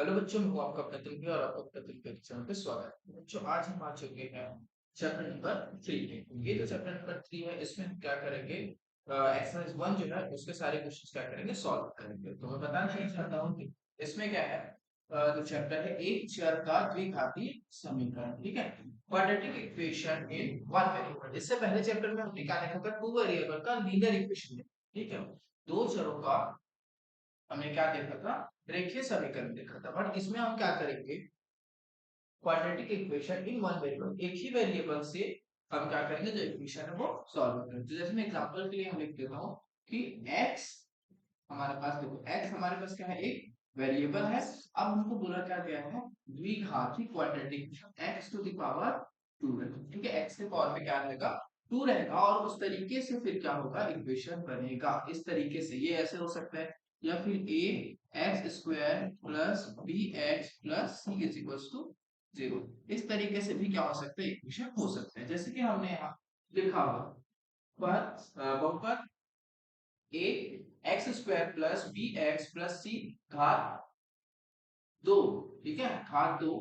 Hello बच्चों, मैं हूं आपका अपना तिलक और आपका अपना तिलक के चैनल पे स्वागत है। बच्चों, आज हम आ चुके हैं चैप्टर नंबर 3 में। ये जो चैप्टर नंबर 3 है, इसमें हम क्या करेंगे, एक्सरसाइज 1 जो है उसके सारे क्वेश्चंस क्या करेंगे, सॉल्व करेंगे। तो मैं बताना नहीं चाहता हूँ कि इसमें क्या है। जो चैप्टर है, एक चर का द्विघाती समीकरण, ठीक है, quadratic equation in one variable. इससे पहले चैप्टर में हमने क्या देखा था, टू वेरिएबल का लीनियर इक्वेशन, ठीक है, दो चरों का हमने क्या देखा था, रेखीय समीकरण देखा था। बट इसमें हम क्या करेंगे, quadratic equation in one variable, एक ही वेरिएबल से हम क्या करेंगे, जो इक्वेशन है वो सॉल्व करेंगे। तो जैसे मैं एग्जांपल के लिए हम लिख देता हूँ कि x हमारे पास, देखो x हमारे पास क्या है, एक वेरिएबल है। अब हमको बोला क्या गया है, द्विघाती quadratic x to the power 2 है, ठीक है। x के पावर में क्या रहेगा, 2 रहेगा, और उस तरीके से फिर क्या होगा, इक्वेशन बनेगा इस तरीके से। ये ऐसे हो सकता है, या फिर a x square plus b x plus c is equal to 0। इस तरीके से भी क्या हो सकता है, इक्वेशन हो सकता है। जैसे कि हमने यहाँ लिखा हुआ बहुपद a x square plus b x plus c घात 2, ठीक है, घात 2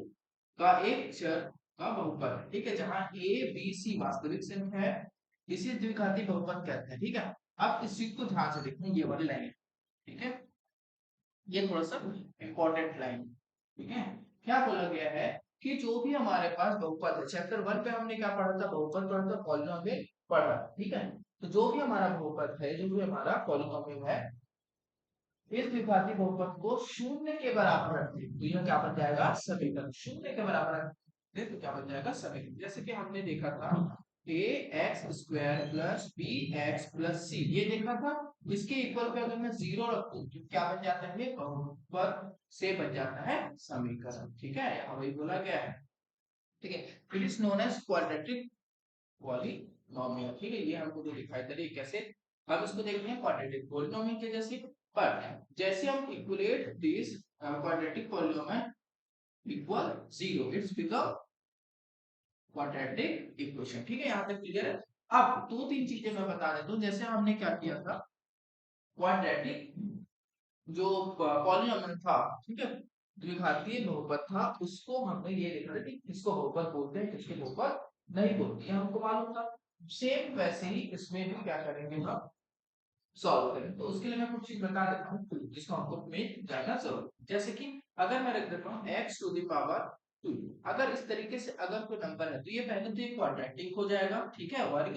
का एक चर का बहुपद है, ठीक है, जहां a b c वास्तविक संख्या है, इसे द्विघाती बहुपद कहते हैं, ठीक है। अब इस चीज को ध्यान से देखना, ये वाली लाइन, ठीक है, ये थोड़ा सा इंपॉर्टेंट लाइन, ठीक है। क्या बोला गया है कि जो भी हमारे पास बहुपद है, चैप्टर 1 पे हमने क्या पढ़ा था, बहुपद पढ़ा था, पॉलिनोमियल पढ़ा, ठीक है। तो जो भी हमारा बहुपद है, जो भी हमारा पॉलिनोमियल है, इस द्विघाती बहुपद को शून्य के बराबर रखते हैं, तो यह क्या बन जाएगा, समीकरण। शून्य के बराबर रखते हैं तो क्या बन जाएगा, समीकरण। जैसे कि हमने देखा था a x square plus b x plus c, ये देखा था। इसके इक्वल पे अगर मैं 0 रखूं तो क्या बन जाता है, ये बहुपद से बन जाता है समीकरण, ठीक है, यहाँ वही बोला गया है, ठीक है। It is known as quadratic polynomial, ठीक है। ये हमको जो दिखाई दे रही है कैसे, हम इसको देखते हैं क्वाड्रेटिक पॉलीनोमियल के जैसे। पर जैसे हम equate this quadratic polynomial equal 0, it's become quadratic equation, ठीक है, यहाँ तक क्लियर है। अब दो तीन चीजें मैं बता देता हूँ। जैसे हमने क्या किया था, क्वाड्रेटिक जो पॉलीनोमियल था, ठीक है, द्विघातीय बहुपद था, उसको हमने ये देखा था कि किसको बहुपद बोलते हैं, किसको बहुपद नहीं बोलते, ये हमको मालूम था। सेम वैसे ही इसमें भी क्या करेंगे, हम सॉल्व करेंगे। तो उसके लिए मैं कुछ चीज बता देता हूँ जिसको हमको में जानना जरूरी है। जैसे कि अगर मैं रख देता हूँ x टू द पावर 2, अगर इस तरीके से अगर कोई नंबर है तो ये पहले तो ये क्वाड्रेटिक हो जाएगा, ठीक है, वर्ग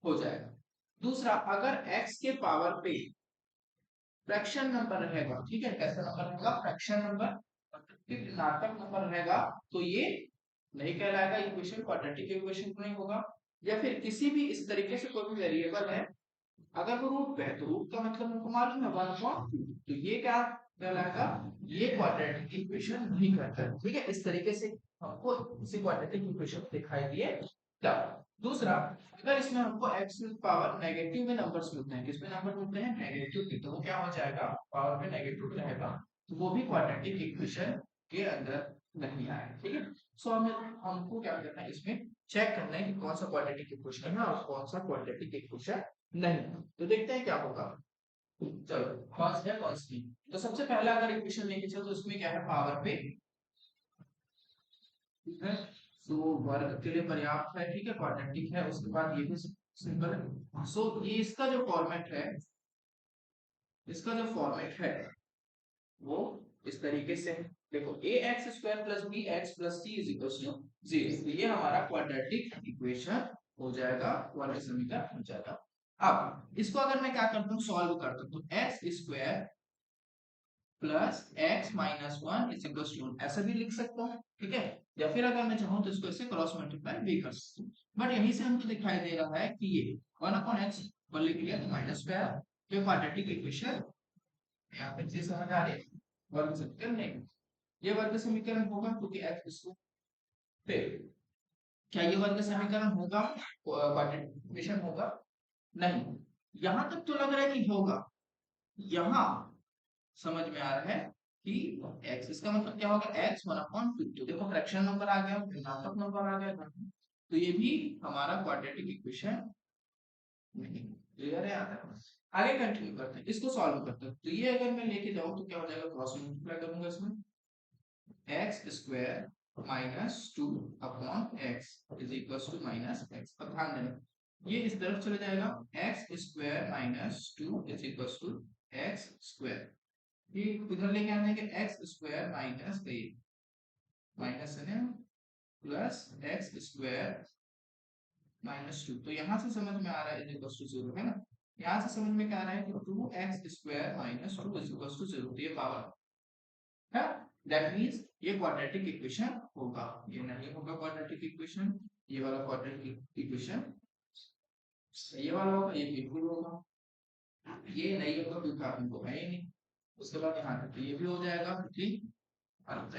हो जाएगा। दूसरा, अगर x के पावर पे फ्रैक्शन नंबर रहेगा, ठीक है, कैसा नंबर रहेगा, फ्रैक्शन नंबर, ऋणात्मक नंबर रहेगा, तो ये नहीं कहलाएगा इक्वेशन, क्वाड्रेटिक इक्वेशन नहीं होगा। या फिर किसी भी इस तरीके से कोई भी वेरिएबल है, अगर वो रूट पे है तो रूट का मतलब हमको मालूम है 1/2, तो ये क्या कहलाएगा, ये क्वाड्रेटिक इक्वेशन नहीं कहता है, ठीक है। इस तरीके से हमको इसी क्वाड्रेटिक इक्वेशन दिखाई दिए तब। दूसरा, अगर इसमें हमको x पावर नेगेटिव में नंबर्स मिलते हैं, किसमें नंबर मिलते हैं, नेगेटिव में, तो वो क्या हो जाएगा, पावर में नेगेटिव रहेगा, तो वो भी क्वाड्रेटिक इक्वेशन के अंदर नहीं आएगा, ठीक है। सो हमें हमको क्या करना है, इसमें चेक करना है कि कौन सा क्वाड्रेटिक इक्वेशन है और कौन सा क्वाड्रेटिक इक्वेशन नहीं। तो देखते हैं क्या होगा। चलो, फर्स्ट है कॉन्स्टेंट। तो सबसे पहला अगर इक्वेशन लेके चलो तो उसमें क्या है, पावर पे, ठीक है, सो वर्ग के लिए पर्याप्त है, ठीक है, क्वाड्रेटिक है। उसके बाद ये भी सिंपल है। सो ये इसका जो फॉर्मेट है, इसका जो फॉर्मेट है वो इस तरीके से है। देखो, a x square plus b x plus c is equal to 0, तो ये हमारा क्वाड्रेटिक इक्वेशन हो जाएगा, क्वाड्रेटिक समीकरण हो जाएगा। अब इसको अगर मैं क्या करता हूँ, सॉल्व करता हूँ, तो x square plus x minus one is equal to, ऐसा भी लिख सकता हूँ, ठीक है। या फिर अगर मैं चाहूँ तो इसको ऐसे क्रॉस मल्टीप्लाई भी कर सकता हूँ। बट यहीं से हमको दिखाई दे रहा है कि ये 1/x पर लिख लिया तो माइनस स्क्वायर, ये क्वाड्रेटिक इक्वेशन यहाँ पे चीज समझ आ रही है, वर्ग समीकरण नहीं, ये वर्ग समीकरण होगा क्योंकि x इसको, फिर क्या ये वर्ग समीकरण होगा, क्वाड्रेटिक इक्वेशन होगा, नहीं। यहां तक तो लग रहा है कि होगा, यहां समझ में आ रहा है कि x, इसका मतलब क्या होगा, x 1/2, तो देखो फ्रैक्शन नंबर आ गया, ऋणात्मक नंबर आ गया, तो ये भी हमारा क्वाड्रेटिक इक्वेशन नहीं। क्लियर है यहाँ तक, आगे कंटिन्यू करते हैं, इसको सॉल्व करते हैं। तो ये अगर मैं लेके जाऊं तो क्या हो जाएगा, क्रॉस मल्टीप्लाई करूंगा इसमें, x square -2 upon x is equal to -x। अब ध्यान देना ये इस तरफ चला जाएगा, x square -2 is equal to x square. ये इधर लेके आने के एक्स स्क्वायर माइनस है प्लस एक्स स्क्वायर -2। तो यहाँ से समझ में आ रहा है इज इक्वल टू 0 है ना। यहाँ से समझ में क्या आ रहा है कि 2x square -2 is equal to 0। तो ये पावर है, दैट मींस ये क्वाड्रेटिक इक्वेशन होगा। ये नहीं होगा क्वाड्रेटिक इक्वेशन, ये वाला क्वाड्रेटिक इक्वेशन ये वाला होगा, ये बिल्कुल होगा। ये नहीं होगा क्योंकि आपने को है ही नहीं। उसके बाद यहाँ तक ये भी हो जाएगा क्योंकि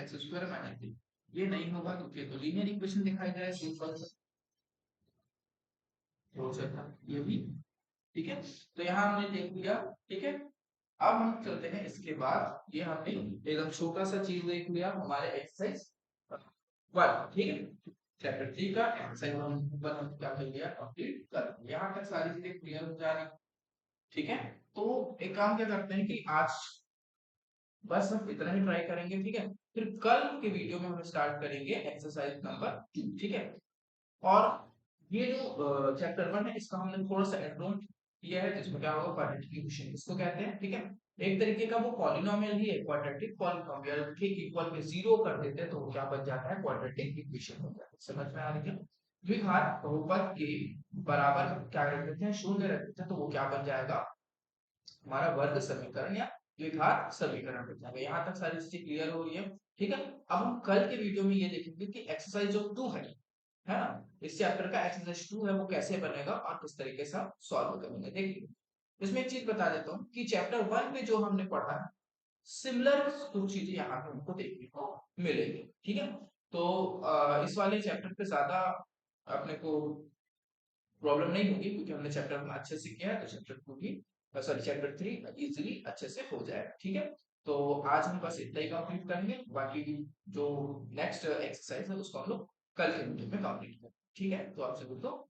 एक्स स्क्वायर माइनस 3 ये नहीं होगा क्योंकि तो लीनियर इक्वेशन दिखाई दे रहा है सिंपल सा हो सकता है ये भी। ठीक है, तो यहाँ हमने देख लिया। ठीक है, अब हम चलते हैं इसके बाद। ये हमने एकदम छोटा सा चीज देख लिया हमारे एक्सरसाइज 1। ठीक है, चैप्टर 3 का एक्सरसाइज 1 हम क्या कर लिया, कंप्लीट कर लिया। यहाँ तक सारी चीजें क्लियर हो जा रही। ठीक है, तो एक काम क्या करते हैं कि आज बस हम इतना ही ट्राई करेंगे। ठीक है, फिर कल के वीडियो में हम स्टार्ट करेंगे एक्सरसाइज नंबर 2। ठीक है, और ये जो चैप्टर 1 है इसका हमने थोड़ा सा एडवांस किया है जिसमें क्या होगा क्वाड्रेटिक इक्वेशन इसको कहते हैं। ठीक है, एक तरीके का वो पॉलिनोमियल ही है, क्वाड्रेटिक पॉलिनोमियल के इक्वल में जीरो कर देते हैं तो वो क्या बन जाता है, क्वाड्रेटिक इक्वेशन हो जाता है। समझ में आ रही है। द्विघात बहुपद के बराबर क्या रख देते हैं, शून्य रख देते हैं तो वो क्या बन जाएगा, हमारा वर्ग समीकरण या द्विघात समीकरण बन जाएगा। यहाँ तक सारी चीजें क्लियर हो रही है। ठीक है, अब हम कल के वीडियो में ये देखेंगे कि एक्सरसाइज जो 2 है ना, इस चैप्टर का एक्सरसाइज 2 है वो कैसे बनेगा और किस तरीके से सॉल्व करेंगे। देखिए, इसमें एक चीज बता देता हूँ कि चैप्टर 1 में जो हमने पढ़ा है सिमिलर कुछ चीजें यहाँ पे हमको देखने को मिलेगी। ठीक है, तो इस वाले चैप्टर पे ज्यादा अपने को प्रॉब्लम नहीं होगी क्योंकि हमने चैप्टर 1 अच्छे से किया है, तो चैप्टर 2 भी सॉरी चैप्टर 3 इजीली अच्छे से हो जाएगा। ठीक है, तो आज हम बस इतना ही कंप्लीट करेंगे, बाकी जो नेक्स्ट एक्सरसाइज है उसको हम लोग कल के वीडियो में कंप्लीट करेंगे। ठीक है, तो आपसे बोलता हूँ